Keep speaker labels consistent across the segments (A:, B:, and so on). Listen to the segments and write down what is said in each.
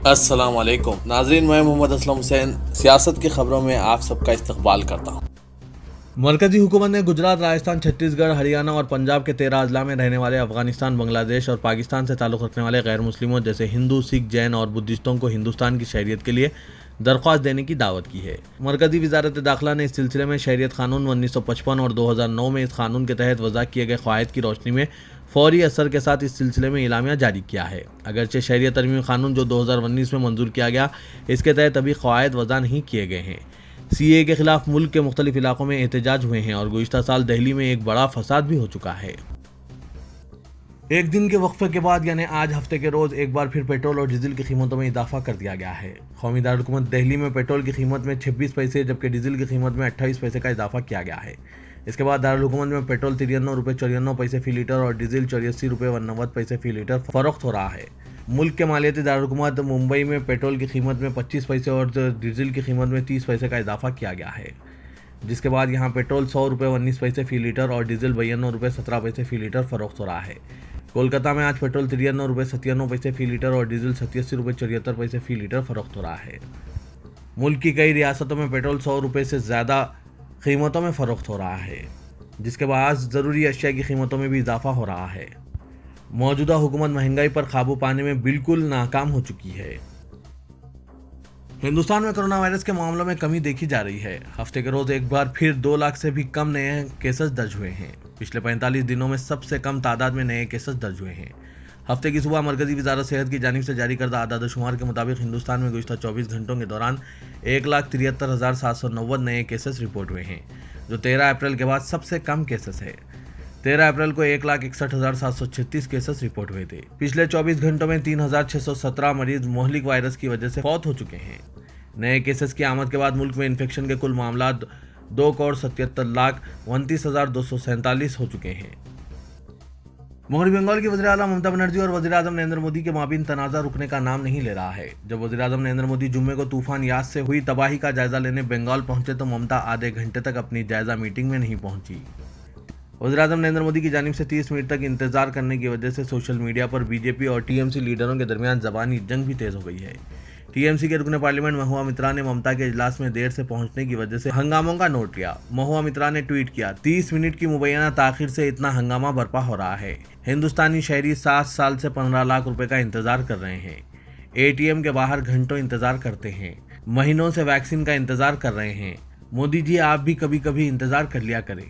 A: السلام علیکم ناظرین، میں محمد اسلم حسین سیاست کی خبروں میں آپ سب کا استقبال کرتا ہوں۔
B: مرکزی حکومت نے گجرات، راجستھان، چھتیس گڑھ، ہریانہ اور پنجاب کے 13 اضلاع میں رہنے والے افغانستان، بنگلہ دیش اور پاکستان سے تعلق رکھنے والے غیر مسلموں جیسے ہندو، سکھ، جین اور بدھسٹوں کو ہندوستان کی شہریت کے لیے درخواست دینے کی دعوت کی ہے۔ مرکزی وزارت داخلہ نے اس سلسلے میں شہریت قانون 1955 اور 2009 میں اس قانون کے تحت وضع کیے گئے قواعد کی روشنی میں فوری اثر کے ساتھ اس سلسلے میں اعلامیہ جاری کیا ہے۔ اگرچہ شہریت ترمیمی قانون جو 2019 میں منظور کیا گیا، اس کے تحت ابھی قواعد وضع نہیں کیے گئے ہیں۔ سی اے کے خلاف ملک کے مختلف علاقوں میں احتجاج ہوئے ہیں اور گزشتہ سال دہلی میں ایک بڑا فساد بھی ہو چکا ہے۔ ایک دن کے وقفے کے بعد یعنی آج ہفتے کے روز ایک بار پھر پیٹرول اور ڈیزل کی قیمتوں میں اضافہ کر دیا گیا ہے۔ قومی دارالحکومت دہلی میں پیٹرول کی قیمت میں 26 پیسے جبکہ ڈیزل کی قیمت میں 28 پیسے کا اضافہ کیا گیا ہے۔ اس کے بعد دارالحکومت میں پیٹرول 93 روپے 94 پیسے فی لیٹر اور ڈیزل 84 روپے 89 پیسے فی لیٹر فروخت ہو رہا ہے۔ ملک کے مالیاتی دارالحکومت ممبئی میں پیٹرول کی قیمت میں 25 پیسے اور ڈیزل کی قیمت میں 30 پیسے کا اضافہ کیا گیا ہے، جس کے بعد یہاں پیٹرول 100 روپے 19 پیسے فی لیٹر اور ڈیزل 92 روپے 17 پیسے فی لیٹر فروخت ہو رہا ہے۔ کولکتہ میں آج پیٹرول 93 روپے 97 پیسے فی لیٹر اور ڈیزل 87 روپے 74 پیسے فی لیٹر فروخت ہو رہا ہے۔ ملک کی کئی ریاستوں میں پیٹرول 100 روپے سے زیادہ قیمتوں میں فروخت ہو رہا ہے، جس کے باعث ضروری اشیاء کی قیمتوں میں بھی اضافہ ہو رہا ہے۔ موجودہ حکومت مہنگائی پر قابو پانے میں بالکل ناکام ہو چکی ہے۔ ہندوستان میں کرونا وائرس کے معاملوں میں کمی دیکھی جا رہی ہے۔ ہفتے کے روز ایک بار پھر 2 لاکھ سے بھی کم نئے کیسز درج ہوئے ہیں۔ پچھلے 45 دنوں میں سب سے کم تعداد میں نئے کیسز درج ہوئے ہیں۔ ہفتے کی صبح مرکزی وزارت صحت کی جانب سے جاری کردہ اعداد و شمار کے مطابق ہندوستان میں گزشتہ 24 گھنٹوں کے دوران 1,73,790 نئے کیسز رپورٹ ہوئے ہیں، جو 13 اپریل کے بعد سب سے کم کیسز ہے۔ 13 اپریل کو 1,61,736 کیسز رپورٹ ہوئے تھے۔ پچھلے 24 گھنٹوں میں 3,617 مریض مہلک وائرس کی وجہ سے فوت ہو چکے ہیں۔ نئے کیسز کی آمد کے بعد ملک میں انفیکشن کے کل معاملات 2,77,29,247 ہو چکے ہیں۔ مغربی بنگال کی وزیر اعلیٰ ممتا بنرجی اور وزیر اعظم نریندر مودی کے مابین تنازع رکنے کا نام نہیں لے رہا ہے۔ جب وزیر اعظم نریندر مودی جمعے کو طوفان یاس سے ہوئی تباہی کا جائزہ لینے بنگال پہنچے تو ممتا آدھے گھنٹے تک اپنی جائزہ میٹنگ میں نہیں پہنچی۔ وزیر اعظم نریندر مودی کی جانب سے 30 منٹ تک انتظار کرنے کی وجہ سے سوشل میڈیا پر بی جے پی اور ٹی ایم سی لیڈروں کے درمیان زبانی جنگ بھی تیز ہو گئی ہے۔ ٹی ایم سی کے رکن پارلیمنٹ مہوا مترا نے ممتا کے اجلاس میں دیر سے پہنچنے کی وجہ سے ہنگاموں کا نوٹ لیا۔ مہوا مترا نے ٹویٹ کیا، 30 منٹ کی مبینہ تاخیر سے اتنا ہنگامہ برپا ہو رہا ہے۔ ہندوستانی شہری 7 سال سے 15 لاکھ روپے کا انتظار کر رہے ہیں، اے ٹی ایم کے باہر گھنٹوں انتظار کرتے ہیں، مہینوں سے ویکسین کا انتظار کر رہے ہیں۔ مودی جی آپ بھی کبھی کبھی انتظار کر لیا کریں۔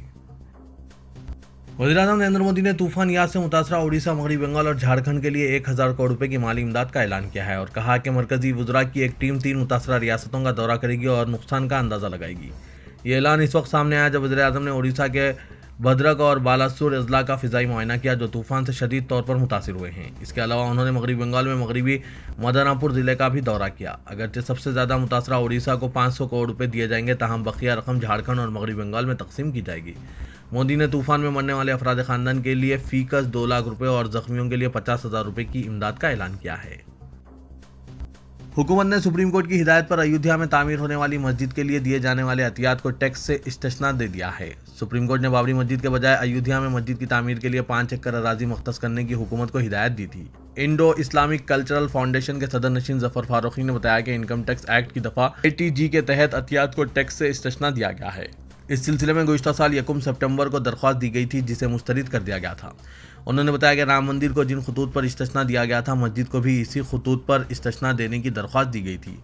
B: وزیر اعظم نریندر مودی نے طوفان یاس سے متاثرہ اڑیسہ، مغربی بنگال اور جھارکھنڈ کے لیے 1,000 کروڑ روپے کی مالی امداد کا اعلان کیا ہے اور کہا کہ مرکزی وزراء کی ایک ٹیم 3 متاثرہ ریاستوں کا دورہ کرے گی اور نقصان کا اندازہ لگائے گی۔ یہ اعلان اس وقت سامنے آیا جب وزیر اعظم نے اڑیسہ کے بھدرک اور بالاسور اضلاع کا فضائی معائنہ کیا جو طوفان سے شدید طور پر متاثر ہوئے ہیں۔ اس کے علاوہ انہوں نے مغربی بنگال میں مغربی مدنا پور ضلع کا بھی دورہ کیا۔ اگرچہ سب سے زیادہ متاثرہ اڑیسہ کو 500 کروڑ روپے دیے جائیں گے، تاہم بقیہ رقم جھارکھنڈ اور مغربی بنگال میں تقسیم کی جائے گی۔ مودی نے طوفان میں مرنے والے افراد خاندان کے لیے فی کس 2 لاکھ روپے اور زخمیوں کے لیے 50,000 روپے کی امداد کا اعلان کیا ہے۔ حکومت نے سپریم کورٹ کی ہدایت پر ایودھیا میں تعمیر ہونے والی مسجد کے لیے دیے جانے والے عطیات کو ٹیکس سے استثناء دے دیا ہے۔ سپریم کورٹ نے بابری مسجد کے بجائے ایودھیا میں مسجد کی تعمیر کے لیے 5 ایکڑ اراضی مختص کرنے کی حکومت کو ہدایت دی تھی۔ انڈو اسلامک کلچرل فاؤنڈیشن کے صدر نشین ظفر فاروقی نے بتایا کہ انکم ٹیکس ایکٹ کی دفعہ 80G کے تحت عطیات کو ٹیکس سے استثناء دیا گیا ہے۔ اس سلسلے میں گزشتہ سال 1 سپٹمبر کو درخواست دی گئی تھی جسے مسترد کر دیا گیا تھا۔ انہوں نے بتایا کہ رام مندر کو جن خطوط پر استثناء دیا گیا تھا، مسجد کو بھی اسی خطوط پر استثناء دینے کی درخواست دی گئی تھی۔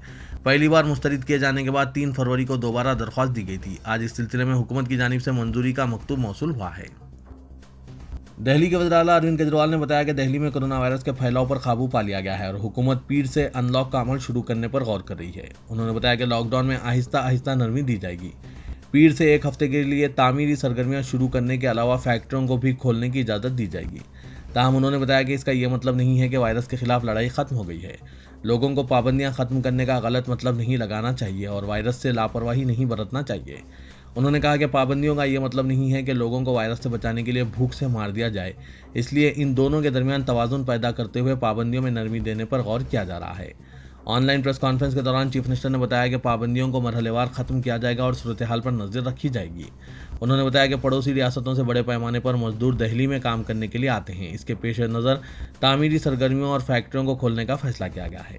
B: پہلی بار مسترد کیے جانے کے بعد 3 فروری کو دوبارہ درخواست دی گئی تھی۔ آج اس سلسلے میں حکومت کی جانب سے منظوری کا مکتوب موصول ہوا ہے۔ دہلی کے وزیر اعلیٰ اروند کیجریوال نے بتایا کہ دہلی میں کرونا وائرس کے پھیلاؤ پر قابو پا لیا گیا ہے اور حکومت پیر سے ان لاک کا عمل شروع کرنے پر غور کر رہی ہے۔ انہوں نے بتایا کہ لاک ڈاؤن میں آہستہ آہستہ نرمی دی جائے گی۔ پیر سے 1 ہفتے کے لیے تعمیری سرگرمیاں شروع کرنے کے علاوہ فیکٹریوں کو بھی کھولنے کی اجازت دی جائے گی۔ تاہم انہوں نے بتایا کہ اس کا یہ مطلب نہیں ہے کہ وائرس کے خلاف لڑائی ختم ہو گئی ہے۔ لوگوں کو پابندیاں ختم کرنے کا غلط مطلب نہیں لگانا چاہیے اور وائرس سے لاپرواہی نہیں برتنا چاہیے۔ انہوں نے کہا کہ پابندیوں کا یہ مطلب نہیں ہے کہ لوگوں کو وائرس سے بچانے کے لیے بھوک سے مار دیا جائے، اس لیے ان دونوں کے درمیان توازن پیدا کرتے ہوئے پابندیوں میں نرمی دینے پر غور کیا جا رہا ہے۔ آن لائن پریس کانفرنس کے دوران چیف منسٹر نے بتایا کہ پابندیوں کو مرحلے وار ختم کیا جائے گا اور صورتحال پر نظر رکھی جائے گی۔ انہوں نے بتایا کہ پڑوسی ریاستوں سے بڑے پیمانے پر مزدور دہلی میں کام کرنے کے لیے آتے ہیں۔ اس کے پیش نظر تعمیری سرگرمیوں اور فیکٹریوں کو کھولنے کا فیصلہ کیا گیا ہے۔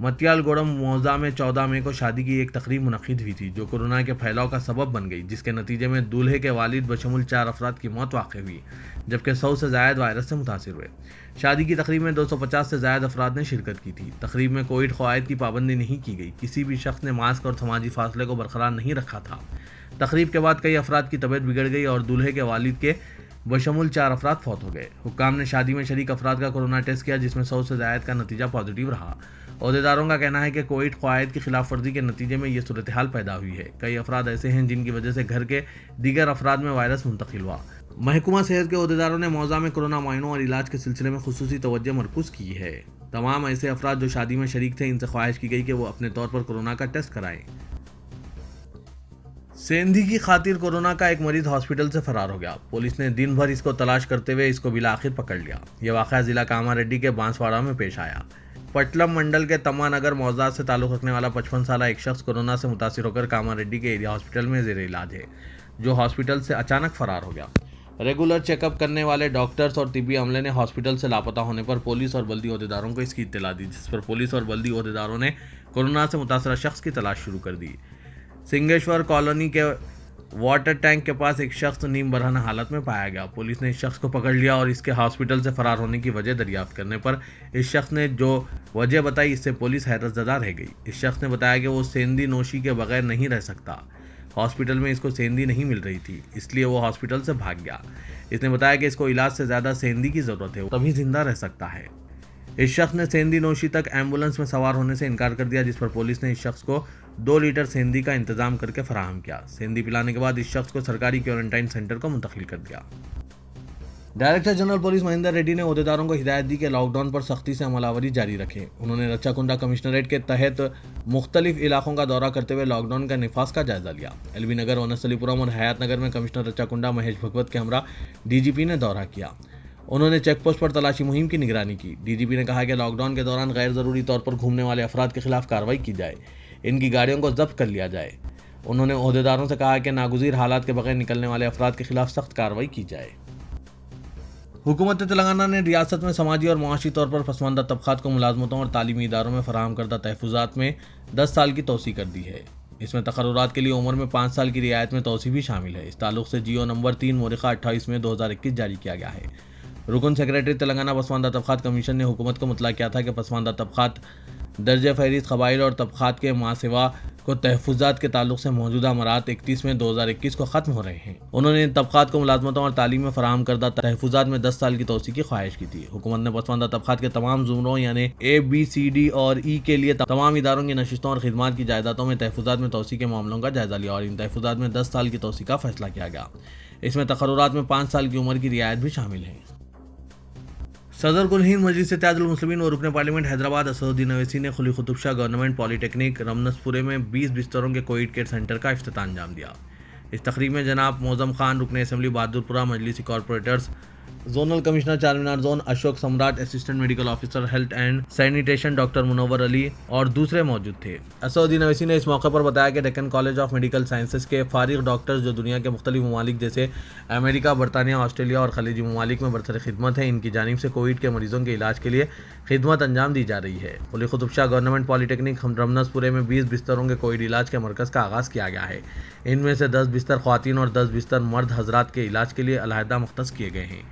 B: متیال گوڑم موضع میں 14 مئی کو شادی کی ایک تقریب منعقد ہوئی تھی جو کورونا کے پھیلاؤ کا سبب بن گئی، جس کے نتیجے میں دولہے کے والد بشمول 4 افراد کی موت واقع ہوئی، جبکہ 100 سے زائد وائرس سے متاثر ہوئے۔ شادی کی تقریب میں 250 سے زائد افراد نے شرکت کی تھی۔ تقریب میں کووڈ قواعد کی پابندی نہیں کی گئی، کسی بھی شخص نے ماسک اور سماجی فاصلے کو برقرار نہیں رکھا تھا۔ تقریب کے بعد کئی افراد کی طبیعت بگڑ گئی اور دولہے کے والد کے بشمول 4 افراد فوت ہو گئے۔ حکام نے شادی میں شریک افراد کا کورونا ٹیسٹ کیا، جس میں 100 سے زائد کا نتیجہ پازیٹیو رہا۔ عہدیداروں کا کہنا ہے کہ کووڈ قواعد کی خلاف ورزی کے نتیجے میں یہ صورتحال پیدا ہوئی ہے۔ کئی افراد ایسے ہیں جن کی وجہ سے گھر کے دیگر افراد میں وائرس منتقل ہوا۔ محکمہ صحت کے عہدیداروں نے موضع میں کورونا معائنوں اور علاج کے سلسلے میں خصوصی توجہ مرکوز کی ہے۔ تمام ایسے افراد جو شادی میں شریک تھے ان سے خواہش کی گئی کہ وہ اپنے طور پر کورونا کا ٹیسٹ کرائیں۔ سیندھی کی خاطر کورونا کا ایک مریض ہاسپٹل سے فرار ہو گیا۔ پولیس نے دن بھر اس کو تلاش کرتے ہوئے اس کو بالآخر پکڑ لیا۔ یہ واقعہ ضلع کاماریڈی کے بانسواڑہ میں پیش آیا۔ پٹلم منڈل کے تما نگر موضاع سے تعلق رکھنے والا 55 سالہ ایک شخص کورونا سے متاثر ہو کر کاماریڈی کے ایریا ہاسپٹل میں زیر علاج ہے، جو ہاسپٹل سے اچانک فرار ہو گیا۔ ریگولر چیک اپ کرنے والے ڈاکٹرز اور طبی عملے نے ہاسپٹل سے لاپتہ ہونے پر پولیس اور بلدی عہدیداروں کو اس کی اطلاع دی، جس پر پولیس اور بلدی عہدیداروں نے کورونا سے متاثرہ شخص کی تلاش شروع کر دی۔ سنگیشور کالونی کے واٹر ٹینک کے پاس ایک شخص نیم برہنہ حالت میں پایا گیا۔ پولیس نے اس شخص کو پکڑ لیا اور اس کے ہاسپٹل سے فرار ہونے کی وجہ دریافت کرنے پر اس شخص نے جو وجہ بتائی اس سے پولیس حیرت زدہ رہ گئی۔ اس شخص نے بتایا کہ وہ سیندھی نوشی کے بغیر نہیں رہ سکتا۔ ہاسپٹل میں اس کو سیندھی نہیں مل رہی تھی، اس لیے وہ ہاسپٹل سے بھاگ گیا۔ اس نے بتایا کہ اس کو علاج سے زیادہ سیندھی کی ضرورت ہے، تبھی زندہ رہ سکتا ہے۔ اس شخص نے سیندھی نوشی تک ایمبولنس میں سوار ہونے سے انکار کر دیا، جس پر پولیس نے اس شخص کو 2 لیٹر سیندھی کا انتظام کر کے فراہم کیا۔ سیندھی پلانے کے بعد اس شخص کو سرکاری کوارنٹائن سینٹر کو منتقل کر دیا۔ Director general police Mahendra ready نے عہدیداروں کو ہدایت دی کہ لاک ڈاؤن پر سختی سے عمل آوری جاری رکھیں۔ انہوں نے رچا کنڈا کمشنریٹ کے تحت مختلف علاقوں کا دورہ کرتے ہوئے لاک ڈاؤن کا نفاذ کا جائزہ لیا۔ ایل بی نگر، ونستھلی پورم اور حیات نگر میں کمشنر رچا کنڈا مہیش بھگوت کے ہمراہ ڈی جی پی نے دورہ کیا۔ انہوں نے چیک پوسٹ پر تلاشی مہم کی نگرانی کی۔ ڈی جی پی نے کہا کہ لاک ڈاؤن کے دوران غیر ضروری طور پر گھومنے والے افراد کے خلاف کارروائی کی جائے، ان کی گاڑیوں کو ضبط کر لیا جائے۔ انہوں نے عہدیداروں سے کہا کہ ناگزیر حالات کے بغیر نکلنے والے افراد کے خلاف سخت کارروائی کی جائے۔ حکومت تلنگانہ نے ریاست میں سماجی اور معاشی طور پر پسماندہ طبقات کو ملازمتوں اور تعلیمی اداروں میں فراہم کردہ تحفظات میں 10 سال کی توسیع کر دی ہے۔ اس میں تقررات کے لیے عمر میں 5 سال کی رعایت میں توسیع بھی شامل ہے۔ اس تعلق سے جیو نمبر 3 مورخہ 28 میں 2021 جاری کیا گیا ہے۔ رکن سیکریٹری تلنگانہ پسماندہ طبقات کمیشن نے حکومت کو مطلع کیا تھا کہ پسماندہ طبقات درجہ فہرست قبائل اور طبقات کے ماسوا کو تحفظات کے تعلق سے موجودہ امارات 31 میں 2021 کو ختم ہو رہے ہیں۔ انہوں نے ان طبقات کو ملازمتوں اور تعلیم میں فراہم کردہ تحفظات میں 10 سال کی توسیع کی خواہش کی تھی۔ حکومت نے پسماندہ طبقات کے تمام زمروں یعنی A, B, C, D اور E کے لیے تمام اداروں کی نشستوں اور خدمات کی جائیدادوں میں تحفظات میں توسیع کے معاملوں کا جائزہ لیا اور ان تحفظات میں 10 سال کی توسیع کا فیصلہ کیا گیا۔ اس میں تقررات میں 5 سال کی عمر کی رعایت بھی شامل ہے۔ صدر کل ہند مجلس اتحاد المسلمین و رکن پارلیمنٹ حیدرآباد اسد الدین اویسی نے قلی قطب شاہ گورنمنٹ پالی ٹیکنک رمنسپورے میں 20 بستروں کے کووڈ کیئر سینٹر کا افتتاح انجام دیا۔ اس تقریب میں جناب موزم خان، رکن اسمبلی بہادرپورہ مجلسی corporators, zonal commissioner Charminar zone Ashok Samrat, assistant medical officer health and sanitation doctor Munawar Ali اور دوسرے موجود تھے۔ اسد الدین اویسی نے اس موقع پر بتایا کہ Deccan college of medical sciences کے فارغ ڈاکٹرز جو دنیا کے مختلف ممالک جیسے امریکہ، برطانیہ، آسٹریلیا اور خلیجی ممالک میں برسر خدمت ہیں، ان کی جانب سے کووڈ کے مریضوں کے علاج کے لیے خدمت انجام دی جا رہی ہے۔ قلی قطب شاہ گورنمنٹ پالی ٹیکنک رمنسپورے میں 20 بستروں کے کووڈ علاج کے مرکز کا آغاز کیا گیا ہے۔ ان میں سے 10 بستر خواتین اور 10 بستر مرد حضرات کے علاج کے لیے علیحدہ مختص کیے گئے ہیں۔